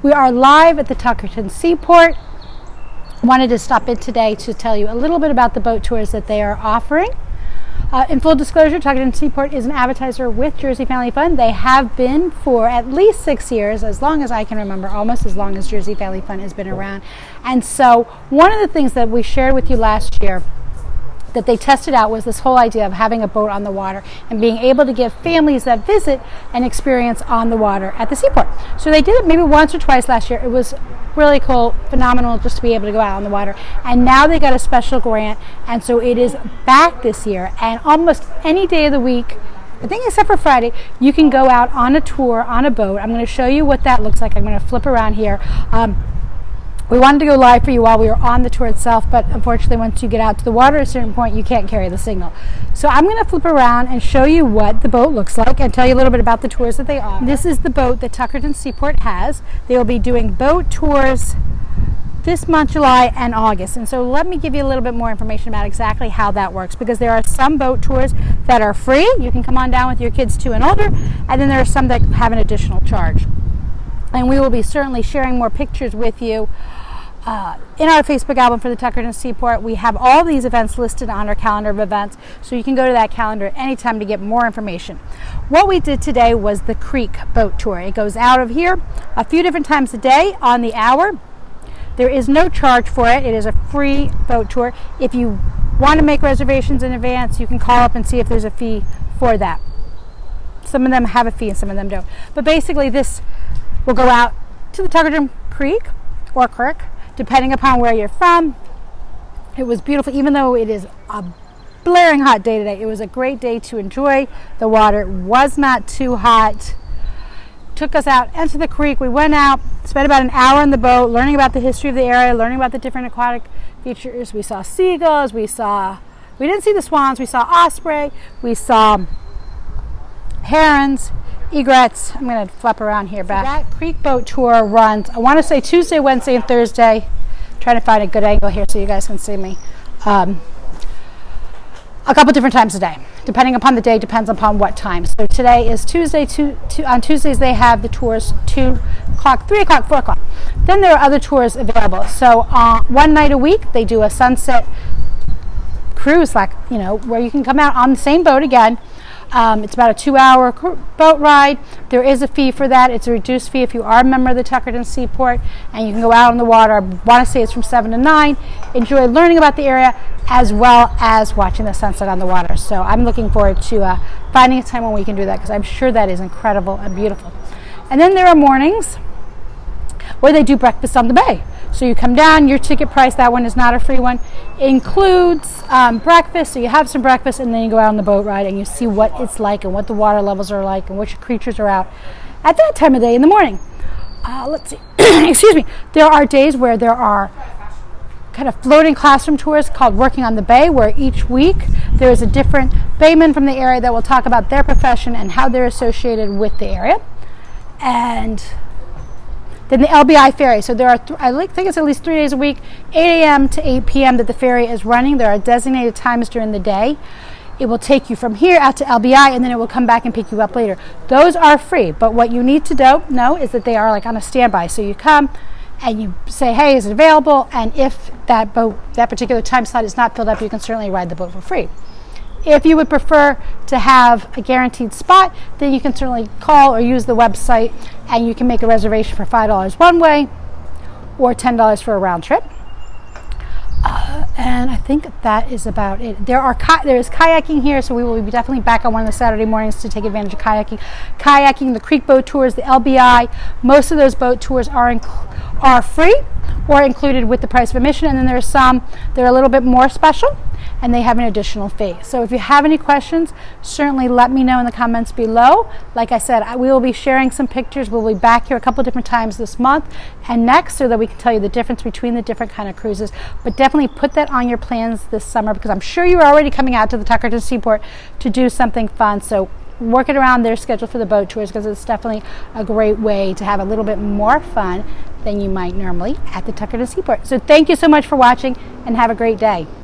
We are live at the Tuckerton Seaport. Wanted to stop in today to tell you a little bit about the boat tours that they are offering. In full disclosure, Tuckerton Seaport is an advertiser with Jersey Family Fun. They have been for at least 6 years, as long as I can remember, almost as long as Jersey Family Fun has been around. And so one of the things that we shared with you last year that they tested out was this whole idea of having a boat on the water and being able to give families that visit an experience on the water at the seaport. So they did it maybe once or twice last year. It was really cool, phenomenal just to be able to go out on the water. And now they got a special grant, and so it is back this year. And almost any day of the week, I think except for Friday, you can go out on a tour on a boat. I'm going to show you what that looks like. I'm going to flip around here. We wanted to go live for you while we were on the tour itself, but unfortunately once you get out to the water at a certain point, you can't carry the signal. So I'm going to flip around and show you what the boat looks like and tell you a little bit about the tours that they offer. This is the boat that Tuckerton Seaport has. They will be doing boat tours this month, July and August. And so let me give you a little bit more information about exactly how that works, because there are some boat tours that are free. You can come on down with your kids 2 and older, and then there are some that have an additional charge. And we will be certainly sharing more pictures with you in our Facebook album for the Tuckerton Seaport. We have all these events listed on our calendar of events, so you can go to that calendar at any time to get more information. What we did today was the Creek boat tour. It goes out of here a few different times a day on the hour. There is no charge for it. It is a free boat tour. If you want to make reservations in advance, you can call up and see if there's a fee for that. Some of them have a fee and some of them don't. But basically this will go out to the Tuckerton Creek or Creek, depending upon where you're from. It was beautiful, even though it is a blaring hot day today. It was a great day to enjoy the water. It was not too hot. Took us out into the creek. We went out, spent about an hour on the boat, learning about the history of the area, learning about the different aquatic features. We saw seagulls, we didn't see the swans, we saw osprey, we saw herons, egrets. I'm going to flip around here back. So that creek boat tour runs, I want to say Tuesday, Wednesday, and Thursday. I'm trying to find a good angle here so you guys can see me. A couple different times a day. Depending upon the day, depends upon what time. So today is Tuesday. On Tuesdays they have the tours 2 o'clock, 3 o'clock, 4 o'clock. Then there are other tours available. So one night a week they do a sunset cruise, like, where you can come out on the same boat again. It's about a 2-hour boat ride. There is a fee for that. It's a reduced fee if you are a member of the Tuckerton Seaport, and you can go out on the water. I want to say it's from 7 to 9. Enjoy learning about the area as well as watching the sunset on the water. So I'm looking forward to finding a time when we can do that, because I'm sure that is incredible and beautiful. And then there are mornings where they do breakfast on the bay. So you come down, your ticket price, that one is not a free one, includes breakfast. So you have some breakfast and then you go out on the boat ride and you see what it's like and what the water levels are like and which creatures are out at that time of day in the morning. Let's see, excuse me. There are days where there are kind of floating classroom tours called Working on the Bay, where each week there is a different bayman from the area that will talk about their profession and how they're associated with the area. And then the LBI ferry. So there are, I think it's at least 3 days a week, 8 a.m. to 8 p.m. that the ferry is running. There are designated times during the day. It will take you from here out to LBI, and then it will come back and pick you up later. Those are free, but what you need to know is that they are like on a standby. So you come and you say, hey, is it available? And if that particular time slot is not filled up, you can certainly ride the boat for free. If you would prefer to have a guaranteed spot, then you can certainly call or use the website, and you can make a reservation for $5 one way or $10 for a round trip. And I think that is about it. There is kayaking here, so we will be definitely back on one of the Saturday mornings to take advantage of kayaking. Kayaking, the creek boat tours, the LBI, most of those boat tours are free or included with the price of admission, and then there are some that are a little bit more special and they have an additional fee. So if you have any questions, certainly let me know in the comments below. Like I said, we will be sharing some pictures. We'll be back here a couple different times this month and next, so that we can tell you the difference between the different kind of cruises. But definitely put that on your plans this summer, because I'm sure you're already coming out to the Tuckerton Seaport to do something fun. So work it around their schedule for the boat tours, because it's definitely a great way to have a little bit more fun than you might normally at the Tuckerton Seaport. So thank you so much for watching, and have a great day.